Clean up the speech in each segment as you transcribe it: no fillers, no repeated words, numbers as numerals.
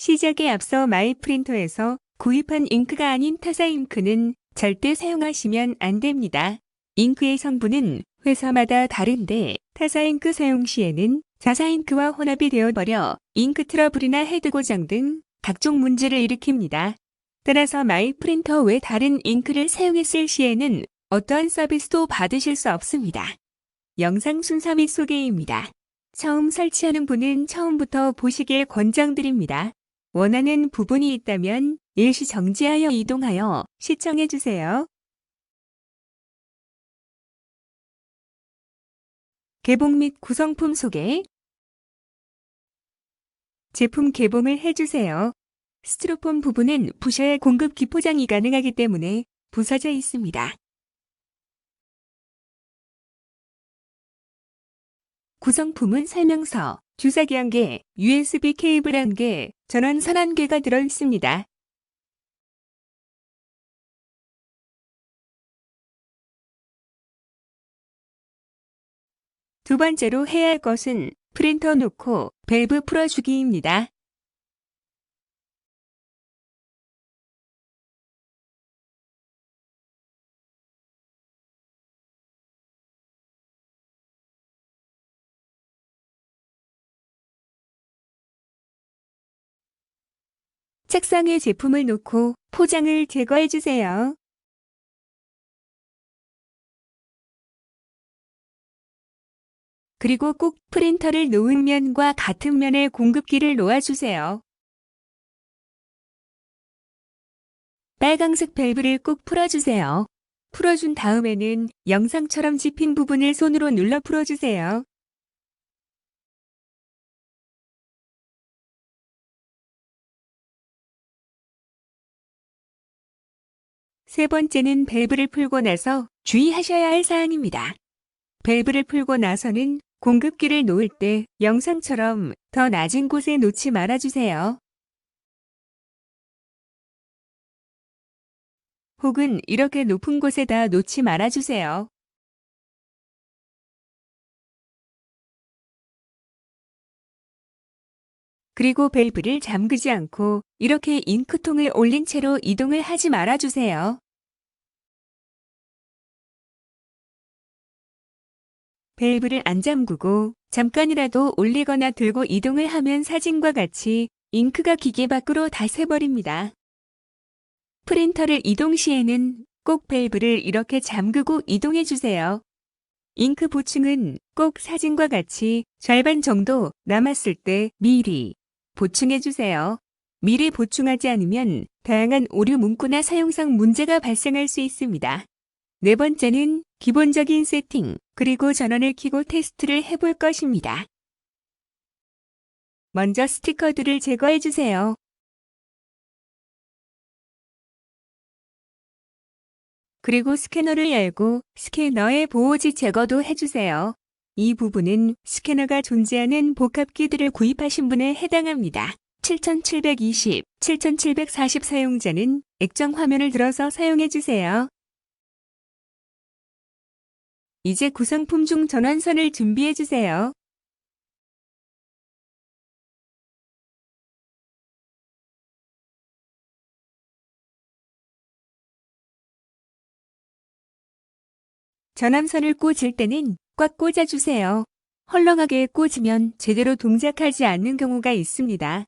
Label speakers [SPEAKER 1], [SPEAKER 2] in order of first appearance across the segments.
[SPEAKER 1] 시작에 앞서 마이프린터에서 구입한 잉크가 아닌 타사 잉크는 절대 사용하시면 안 됩니다. 잉크의 성분은 회사마다 다른데 타사 잉크 사용 시에는 자사 잉크와 혼합이 되어버려 잉크 트러블이나 헤드 고장 등 각종 문제를 일으킵니다. 따라서 마이프린터 외 다른 잉크를 사용했을 시에는 어떠한 서비스도 받으실 수 없습니다. 영상 순서 및 소개입니다. 처음 설치하는 분은 처음부터 보시길 권장드립니다. 원하는 부분이 있다면 일시 정지하여 이동하여 시청해주세요. 개봉 및 구성품 소개. 제품 개봉을 해주세요. 스티로폼 부분은 부셔야 공급 기포장이 가능하기 때문에 부서져 있습니다. 구성품은 설명서, 주사기 1개, USB 케이블 1개, 전원선 1개가 들어있습니다. 두 번째로 해야 할 것은 프린터 놓고 밸브 풀어주기입니다. 책상에 제품을 놓고 포장을 제거해주세요. 그리고 꼭 프린터를 놓은 면과 같은 면에 공급기를 놓아주세요. 빨강색 밸브를 꼭 풀어주세요. 풀어준 다음에는 영상처럼 집힌 부분을 손으로 눌러 풀어주세요. 세 번째는 밸브를 풀고 나서 주의하셔야 할 사항입니다. 밸브를 풀고 나서는 공급기를 놓을 때 영상처럼 더 낮은 곳에 놓지 말아주세요. 혹은 이렇게 높은 곳에다 놓지 말아주세요. 그리고 밸브를 잠그지 않고 이렇게 잉크통을 올린 채로 이동을 하지 말아주세요. 밸브를 안 잠그고 잠깐이라도 올리거나 들고 이동을 하면 사진과 같이 잉크가 기계 밖으로 다 새버립니다. 프린터를 이동 시에는 꼭 밸브를 이렇게 잠그고 이동해 주세요. 잉크 보충은 꼭 사진과 같이 절반 정도 남았을 때 미리 보충해 주세요. 미리 보충하지 않으면 다양한 오류 문구나 사용상 문제가 발생할 수 있습니다. 네 번째는 기본적인 세팅, 그리고 전원을 켜고 테스트를 해볼 것입니다. 먼저 스티커들을 제거해 주세요. 그리고 스캐너를 열고 스캐너의 보호지 제거도 해주세요. 이 부분은 스캐너가 존재하는 복합키들을 구입하신 분에 해당합니다. 7720, 7740 사용자는 액정 화면을 들어서 사용해주세요. 이제 구성품 중 전원선을 준비해주세요. 전함선을 꽂을 때는 꽉 꽂아주세요. 헐렁하게 꽂으면 제대로 동작하지 않는 경우가 있습니다.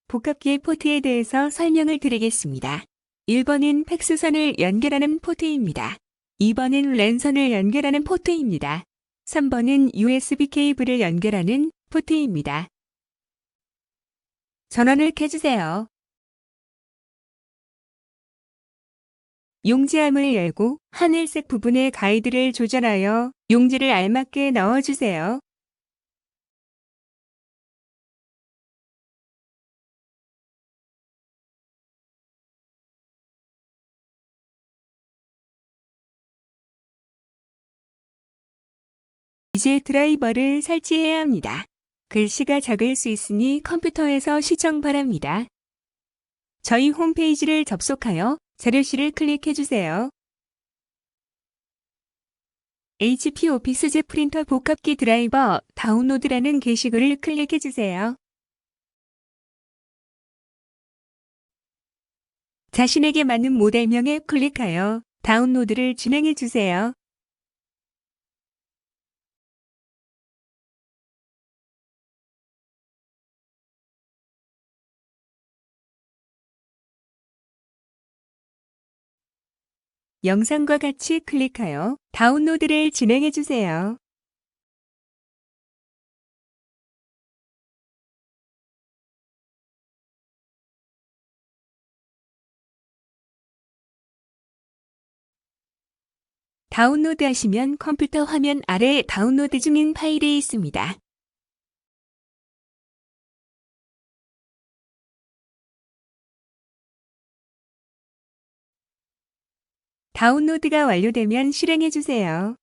[SPEAKER 1] 복합기의 포트에 대해서 설명을 드리겠습니다. 1번은 팩스선을 연결하는 포트입니다. 2번은 랜선을 연결하는 포트입니다. 3번은 USB 케이블을 연결하는 포트입니다. 전원을 켜주세요. 용지함을 열고 하늘색 부분의 가이드를 조절하여 용지를 알맞게 넣어주세요. 이제 드라이버를 설치해야 합니다. 글씨가 작을 수 있으니 컴퓨터에서 시청 바랍니다. 저희 홈페이지를 접속하여 자료실을 클릭해주세요. HP 오피스제 프린터 복합기 드라이버 다운로드라는 게시글을 클릭해주세요. 자신에게 맞는 모델명에 클릭하여 다운로드를 진행해 주세요. 영상과 같이 클릭하여 다운로드를 진행해 주세요. 다운로드하시면 컴퓨터 화면 아래 다운로드 중인 파일이 있습니다. 다운로드가 완료되면 실행해 주세요.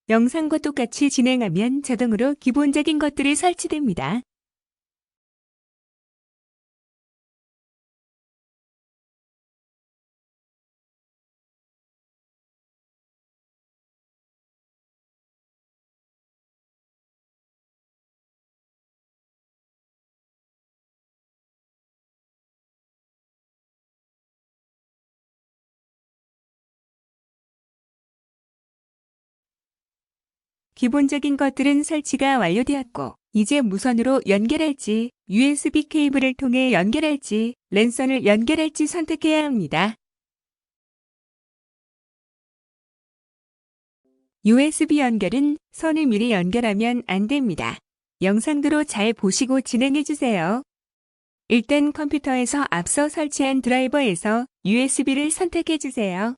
[SPEAKER 1] 영상과 똑같이 진행하면 자동으로 기본적인 것들이 설치됩니다. 기본적인 것들은 설치가 완료되었고, 이제 무선으로 연결할지, USB 케이블을 통해 연결할지, 랜선을 연결할지 선택해야 합니다. USB 연결은 선을 미리 연결하면 안 됩니다. 영상대로 잘 보시고 진행해 주세요. 일단 컴퓨터에서 앞서 설치한 드라이버에서 USB를 선택해 주세요.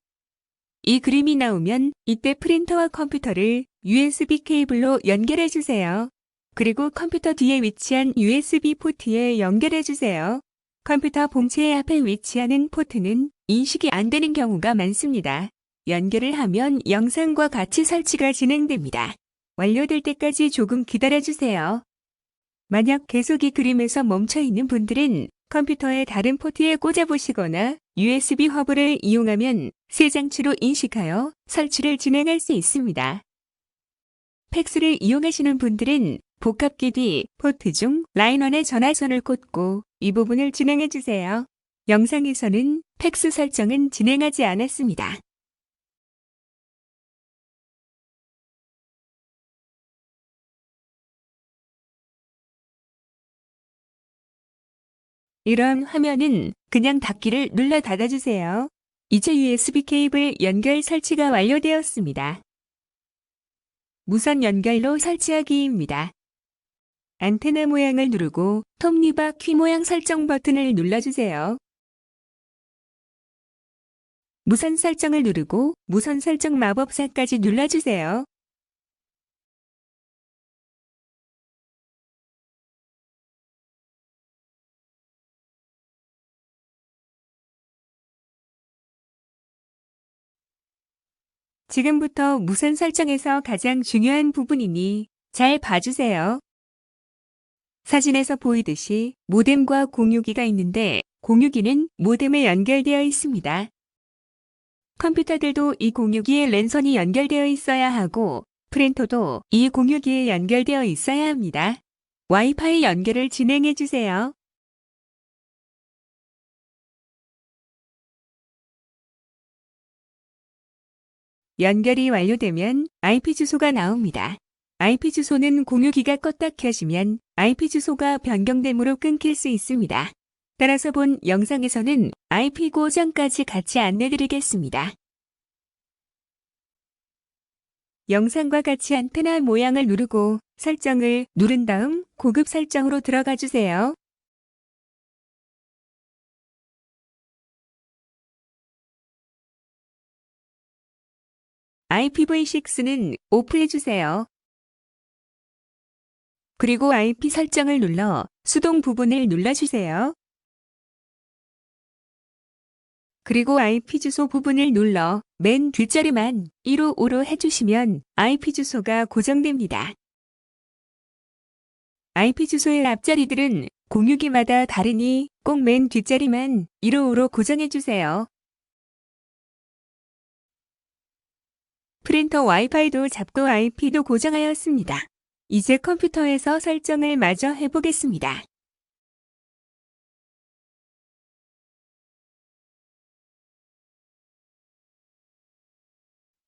[SPEAKER 1] 이 그림이 나오면 이때 프린터와 컴퓨터를 USB 케이블로 연결해 주세요. 그리고 컴퓨터 뒤에 위치한 USB 포트에 연결해 주세요. 컴퓨터 본체 앞에 위치하는 포트는 인식이 안 되는 경우가 많습니다. 연결을 하면 영상과 같이 설치가 진행됩니다. 완료될 때까지 조금 기다려 주세요. 만약 계속 이 그림에서 멈춰 있는 분들은 컴퓨터의 다른 포트에 꽂아보시거나 USB 허브를 이용하면 새 장치로 인식하여 설치를 진행할 수 있습니다. 팩스를 이용하시는 분들은 복합기 뒤 포트 중 라인1에 전화선을 꽂고 이 부분을 진행해 주세요. 영상에서는 팩스 설정은 진행하지 않았습니다. 이런 화면은 그냥 닫기를 눌러 닫아주세요. 이제 USB 케이블 연결 설치가 완료되었습니다. 무선 연결로 설치하기입니다. 안테나 모양을 누르고 톱니바 키 모양 설정 버튼을 눌러주세요. 무선 설정을 누르고 무선 설정 마법사까지 눌러주세요. 지금부터 무선 설정에서 가장 중요한 부분이니 잘 봐주세요. 사진에서 보이듯이 모뎀과 공유기가 있는데 공유기는 모뎀에 연결되어 있습니다. 컴퓨터들도 이 공유기에 랜선이 연결되어 있어야 하고 프린터도 이 공유기에 연결되어 있어야 합니다. 와이파이 연결을 진행해 주세요. 연결이 완료되면 IP 주소가 나옵니다. IP 주소는 공유기가 껐다 켜지면 IP 주소가 변경됨으로 끊길 수 있습니다. 따라서 본 영상에서는 IP 고정까지 같이 안내드리겠습니다. 영상과 같이 안테나 모양을 누르고 설정을 누른 다음 고급 설정으로 들어가 주세요. IPv6는 오프해 주세요. 그리고 IP 설정을 눌러 수동 부분을 눌러주세요. 그리고 IP 주소 부분을 눌러 맨 뒷자리만 155로 해주시면 IP 주소가 고정됩니다. IP 주소의 앞자리들은 공유기마다 다르니 꼭 맨 뒷자리만 155로 고정해주세요. 프린터 와이파이도 잡고 IP도 고정하였습니다. 이제 컴퓨터에서 설정을 마저 해보겠습니다.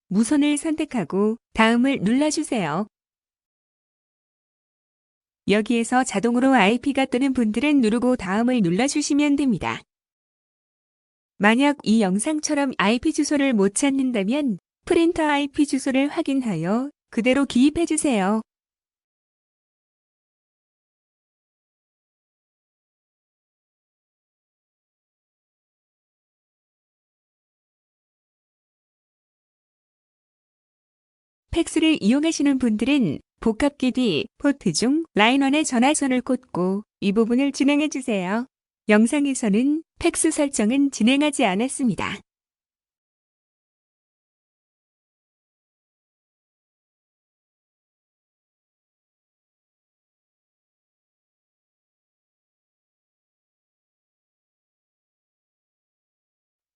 [SPEAKER 1] 무선을 선택하고 다음을 눌러주세요. 여기에서 자동으로 IP가 뜨는 분들은 누르고 다음을 눌러주시면 됩니다. 만약 이 영상처럼 IP 주소를 못 찾는다면 프린터 IP 주소를 확인하여 그대로 기입해주세요. 팩스를 이용하시는 분들은 복합기 뒤 포트 중 라인1에 전화선을 꽂고 이 부분을 진행해주세요. 영상에서는 팩스 설정은 진행하지 않았습니다.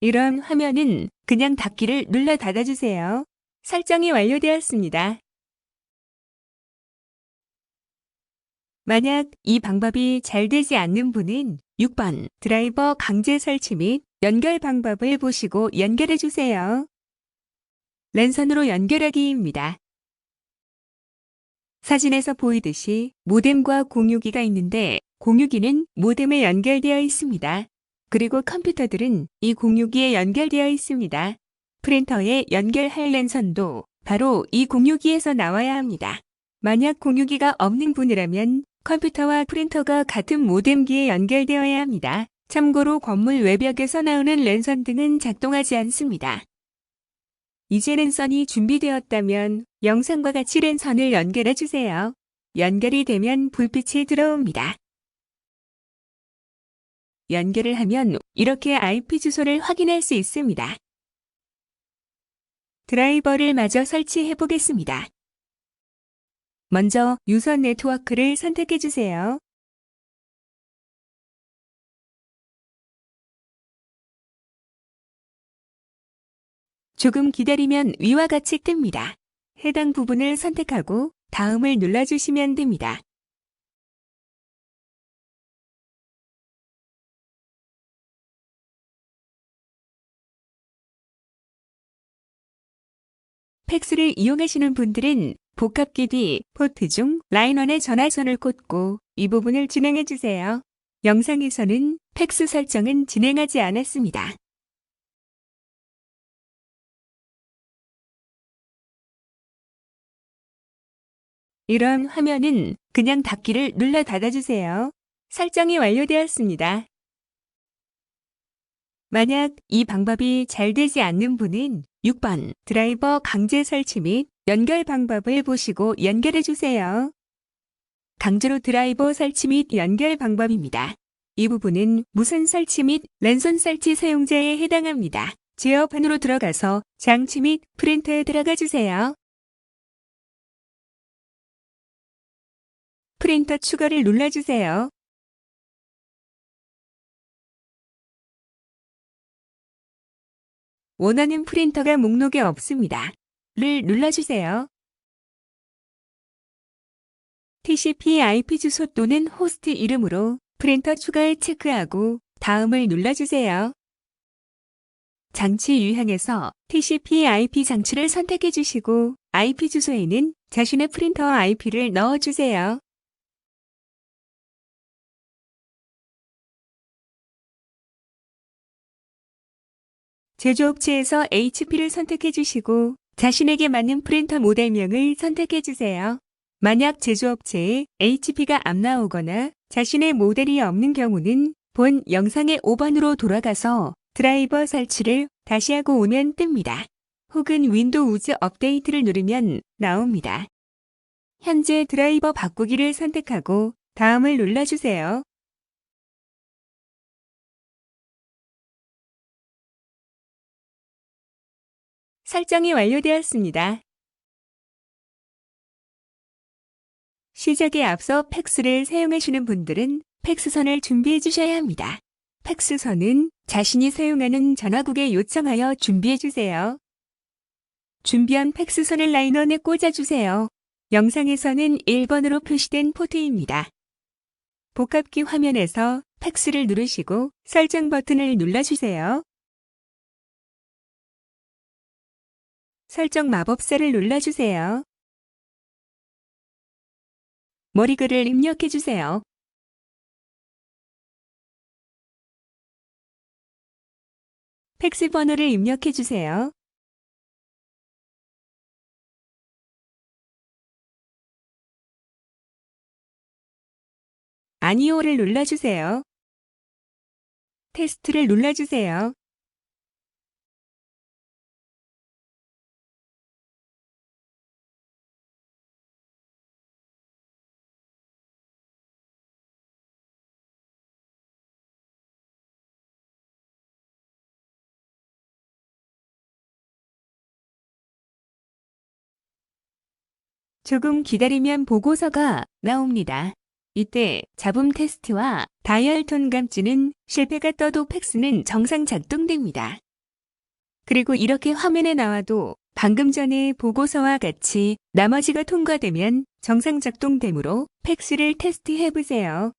[SPEAKER 1] 이런 화면은 그냥 닫기를 눌러 닫아주세요. 설정이 완료되었습니다. 만약 이 방법이 잘 되지 않는 분은 6번 드라이버 강제 설치 및 연결 방법을 보시고 연결해 주세요. 랜선으로 연결하기입니다. 사진에서 보이듯이 모뎀과 공유기가 있는데 공유기는 모뎀에 연결되어 있습니다. 그리고 컴퓨터들은 이 공유기에 연결되어 있습니다. 프린터에 연결할 랜선도 바로 이 공유기에서 나와야 합니다. 만약 공유기가 없는 분이라면 컴퓨터와 프린터가 같은 모뎀기에 연결되어야 합니다. 참고로 건물 외벽에서 나오는 랜선 등은 작동하지 않습니다. 이제 랜선이 준비되었다면 영상과 같이 랜선을 연결해 주세요. 연결이 되면 불빛이 들어옵니다. 연결을 하면 이렇게 IP 주소를 확인할 수 있습니다. 드라이버를 마저 설치해 보겠습니다. 먼저 유선 네트워크를 선택해 주세요. 조금 기다리면 위와 같이 뜹니다. 해당 부분을 선택하고 다음을 눌러주시면 됩니다. 팩스를 이용하시는 분들은 복합기 뒤 포트 중 라인1에 전화선을 꽂고 이 부분을 진행해 주세요. 영상에서는 팩스 설정은 진행하지 않았습니다. 이런 화면은 그냥 닫기를 눌러 닫아주세요. 설정이 완료되었습니다. 만약 이 방법이 잘 되지 않는 분은 6번 드라이버 강제 설치 및 연결 방법을 보시고 연결해 주세요. 강제로 드라이버 설치 및 연결 방법입니다. 이 부분은 무선 설치 및 랜선 설치 사용자에 해당합니다. 제어판으로 들어가서 장치 및 프린터에 들어가 주세요. 프린터 추가를 눌러주세요. 원하는 프린터가 목록에 없습니다. 를 눌러주세요. TCP/IP 주소 또는 호스트 이름으로 프린터 추가를 체크하고 다음을 눌러주세요. 장치 유형에서 TCP/IP 장치를 선택해 주시고 IP 주소에는 자신의 프린터 IP를 넣어주세요. 제조업체에서 HP를 선택해 주시고 자신에게 맞는 프린터 모델명을 선택해 주세요. 만약 제조업체에 HP가 안 나오거나 자신의 모델이 없는 경우는 본 영상의 5번으로 돌아가서 드라이버 설치를 다시 하고 오면 뜹니다. 혹은 윈도우즈 업데이트를 누르면 나옵니다. 현재 드라이버 바꾸기를 선택하고 다음을 눌러주세요. 설정이 완료되었습니다. 시작에 앞서 팩스를 사용하시는 분들은 팩스선을 준비해 주셔야 합니다. 팩스선은 자신이 사용하는 전화국에 요청하여 준비해 주세요. 준비한 팩스선을 라이넌에 꽂아주세요. 영상에서는 1번으로 표시된 포트입니다. 복합기 화면에서 팩스를 누르시고 설정 버튼을 눌러주세요. 설정 마법사를 눌러주세요. 머리글을 입력해주세요. 팩스 번호를 입력해주세요. 아니오를 눌러주세요. 테스트를 눌러주세요. 조금 기다리면 보고서가 나옵니다. 이때 잡음 테스트와 다이얼 톤 감지는 실패가 떠도 팩스는 정상 작동됩니다. 그리고 이렇게 화면에 나와도 방금 전에 보고서와 같이 나머지가 통과되면 정상 작동되므로 팩스를 테스트해 보세요.